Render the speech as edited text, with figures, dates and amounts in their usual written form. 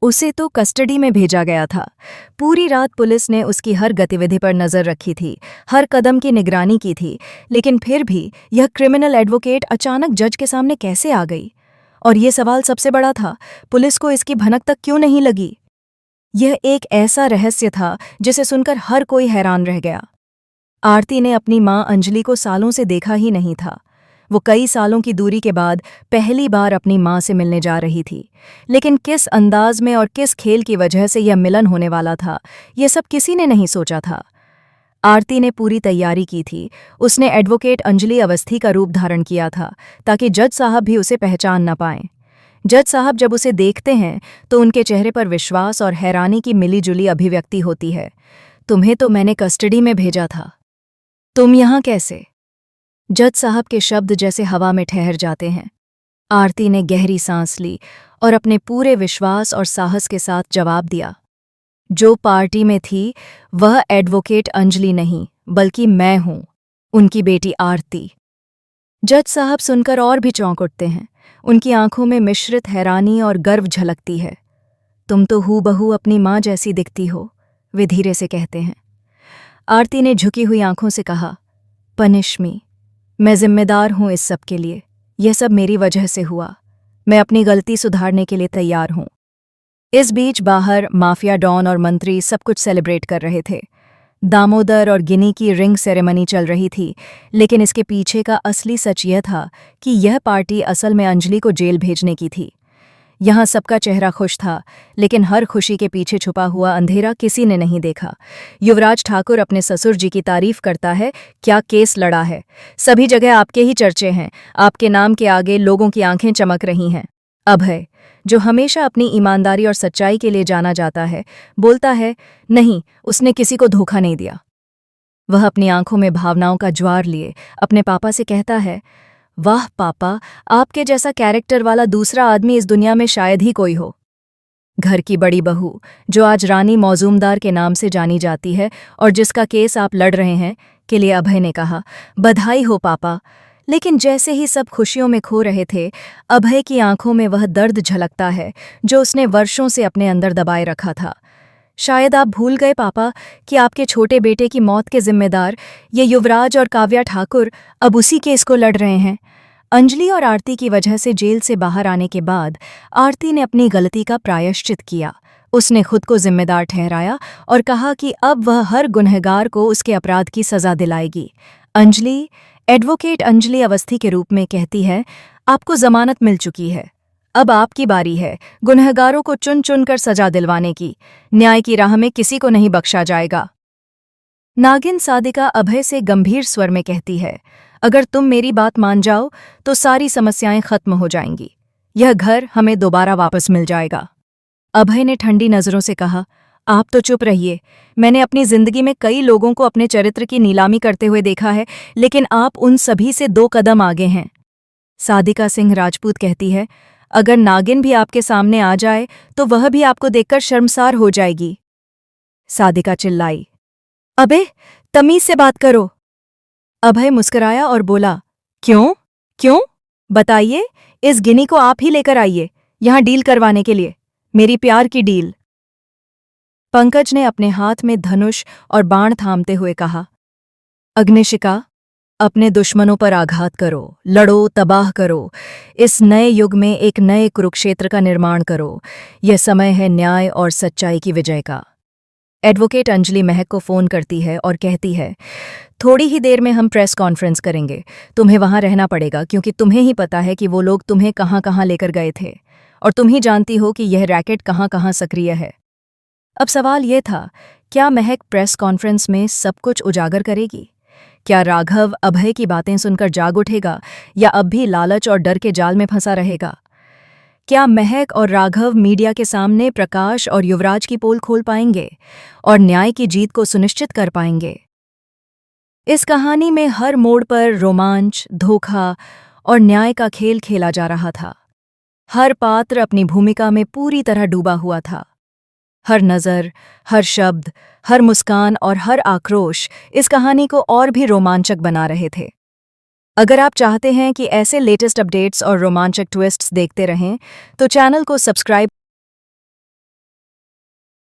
उसे तो कस्टडी में भेजा गया था। पूरी रात पुलिस ने उसकी हर गतिविधि पर नजर रखी थी, हर कदम की निगरानी की थी, लेकिन फिर भी यह क्रिमिनल एडवोकेट अचानक जज के सामने कैसे आ गई? और ये सवाल सबसे बड़ा था, पुलिस को इसकी भनक तक क्यों नहीं लगी? यह एक ऐसा रहस्य था जिसे सुनकर हर कोई हैरान रह गया। आरती ने अपनी मां अंजलि को सालों से देखा ही नहीं था। वो कई सालों की दूरी के बाद पहली बार अपनी मां से मिलने जा रही थी, लेकिन किस अंदाज में और किस खेल की वजह से यह मिलन होने वाला था, ये सब किसी ने नहीं सोचा था। आरती ने पूरी तैयारी की थी। उसने एडवोकेट अंजलि अवस्थी का रूप धारण किया था ताकि जज साहब भी उसे पहचान न पाएं। जज साहब जब उसे देखते हैं तो उनके चेहरे पर विश्वास और हैरानी की मिलीजुली अभिव्यक्ति होती है। तुम्हें तो मैंने कस्टडी में भेजा था, तुम यहाँ कैसे? जज साहब के शब्द जैसे हवा में ठहर जाते हैं। आरती ने गहरी सांस ली और अपने पूरे विश्वास और साहस के साथ जवाब दिया, जो पार्टी में थी वह एडवोकेट अंजलि नहीं बल्कि मैं हूं, उनकी बेटी आरती। जज साहब सुनकर और भी चौंक उठते हैं। उनकी आंखों में मिश्रित हैरानी और गर्व झलकती है। तुम तो हूबहू अपनी मां जैसी दिखती हो, वे धीरे से कहते हैं। आरती ने झुकी हुई आंखों से कहा, पनिश्मी, मैं जिम्मेदार हूं इस सब के लिए। यह सब मेरी वजह से हुआ। मैं अपनी गलती सुधारने के लिए तैयार हूं। इस बीच बाहर माफिया डॉन और मंत्री सब कुछ सेलिब्रेट कर रहे थे। दामोदर और गिनी की रिंग सेरेमनी चल रही थी, लेकिन इसके पीछे का असली सच यह था कि यह पार्टी असल में अंजलि को जेल भेजने की थी। यहाँ सबका चेहरा खुश था, लेकिन हर खुशी के पीछे छुपा हुआ अंधेरा किसी ने नहीं देखा। युवराज ठाकुर अपने ससुर जी की तारीफ करता है, क्या केस लड़ा है, सभी जगह आपके ही चर्चे हैं, आपके नाम के आगे लोगों की आंखें चमक रही हैं। अभय, जो हमेशा अपनी ईमानदारी और सच्चाई के लिए जाना जाता है, बोलता है, नहीं, उसने किसी को धोखा नहीं दिया। वह अपनी आंखों में भावनाओं का ज्वार लिए अपने पापा से कहता है, वाह पापा, आपके जैसा कैरेक्टर वाला दूसरा आदमी इस दुनिया में शायद ही कोई हो। घर की बड़ी बहू, जो आज रानी मौजूमदार के नाम से जानी जाती है और जिसका केस आप लड़ रहे हैं, के लिए अभय ने कहा, बधाई हो पापा। लेकिन जैसे ही सब खुशियों में खो रहे थे, अभय की आंखों में वह दर्द झलकता है जो उसने वर्षों से अपने अंदर दबाए रखा था। शायद आप भूल गए पापा कि आपके छोटे बेटे की मौत के जिम्मेदार ये युवराज और काव्या ठाकुर अब उसी केस को लड़ रहे हैं। अंजलि और आरती की वजह से जेल से बाहर आने के बाद आरती ने अपनी गलती का प्रायश्चित किया। उसने खुद को जिम्मेदार ठहराया और कहा कि अब वह हर गुनहगार को उसके अपराध की सजा दिलाएगी। अंजलि, एडवोकेट अंजलि अवस्थी के रूप में कहती है, आपको जमानत मिल चुकी है। अब आपकी बारी है गुनहगारों को चुन चुन कर सजा दिलवाने की। न्याय की राह में किसी को नहीं बख्शा जाएगा। नागिन सादिका अभय से गंभीर स्वर में कहती है, अगर तुम मेरी बात मान जाओ तो सारी समस्याएं खत्म हो जाएंगी। यह घर हमें दोबारा वापस मिल जाएगा। अभय ने ठंडी नजरों से कहा, आप तो चुप रहिए। मैंने अपनी जिंदगी में कई लोगों को अपने चरित्र की नीलामी करते हुए देखा है, लेकिन आप उन सभी से 2 कदम आगे हैं। सादिका सिंह राजपूत कहती है, अगर नागिन भी आपके सामने आ जाए तो वह भी आपको देखकर शर्मसार हो जाएगी। सादिका चिल्लाई, अबे, तमीज से बात करो। अभय मुस्कुराया और बोला, क्यों क्यों बताइए, इस गिनी को आप ही लेकर आइए यहां डील करवाने के लिए, मेरी प्यार की डील। पंकज ने अपने हाथ में धनुष और बाण थामते हुए कहा, अग्निशिका, अपने दुश्मनों पर आघात करो, लड़ो, तबाह करो। इस नए युग में एक नए कुरुक्षेत्र का निर्माण करो। यह समय है न्याय और सच्चाई की विजय का। एडवोकेट अंजलि महक को फोन करती है और कहती है, थोड़ी ही देर में हम प्रेस कॉन्फ्रेंस करेंगे। तुम्हें वहां रहना पड़ेगा क्योंकि तुम्हें ही पता है कि वो लोग तुम्हें कहां कहां लेकर गए थे, और तुम ही जानती हो कि यह रैकेट कहां कहां सक्रिय है। अब सवाल ये था, क्या महक प्रेस कॉन्फ्रेंस में सब कुछ उजागर करेगी? क्या राघव अभय की बातें सुनकर जाग उठेगा या अब भी लालच और डर के जाल में फंसा रहेगा? क्या महक और राघव मीडिया के सामने प्रकाश और युवराज की पोल खोल पाएंगे और न्याय की जीत को सुनिश्चित कर पाएंगे? इस कहानी में हर मोड़ पर रोमांच, धोखा और न्याय का खेल खेला जा रहा था। हर पात्र अपनी भूमिका में पूरी तरह डूबा हुआ था। हर नज़र, हर शब्द, हर मुस्कान और हर आक्रोश इस कहानी को और भी रोमांचक बना रहे थे। अगर आप चाहते हैं कि ऐसे लेटेस्ट अपडेट्स और रोमांचक ट्विस्ट्स देखते रहें, तो चैनल को सब्सक्राइब